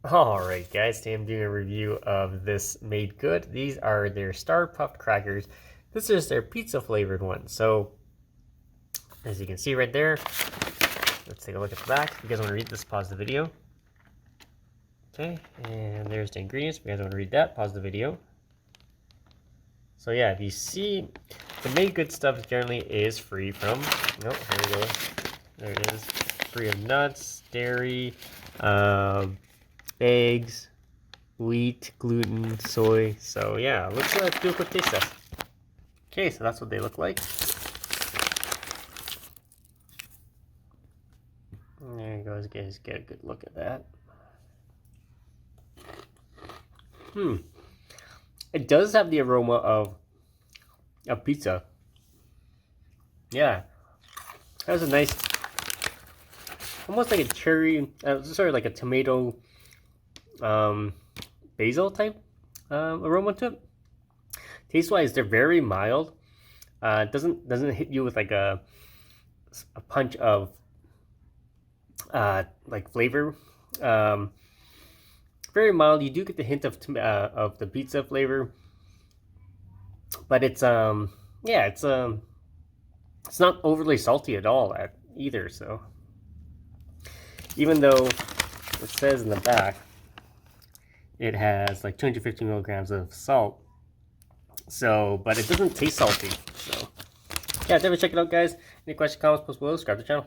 Alright guys, today I'm doing a review of this Made Good. These are their Star Puffed Crackers. This is their pizza flavored one. So, as you can see right there, let's take a look at the back. If you guys want to read this, pause the video. Okay, and there's the ingredients. If you guys want to read that, pause the video. So yeah, if you see, the Made Good stuff generally is free from, here we go. There it is. Free of nuts, dairy, eggs, wheat, gluten, soy. So yeah, let's do a quick taste test. Okay, so that's what they look like. There you go, guys, get a good look at that. It does have the aroma of pizza. Yeah, that was a nice, almost like a cherry, sorry, like a tomato, basil type aroma to it. Taste wise, they're very mild. It doesn't hit you with like a punch of like flavor. Very mild. You do get the hint of the pizza flavor, but it's yeah, it's not overly salty at all either. So even though it says in the back it has like 250 milligrams of salt, so but it doesn't taste salty. So yeah, definitely check it out, guys. Any questions, comments, post below, subscribe to the channel.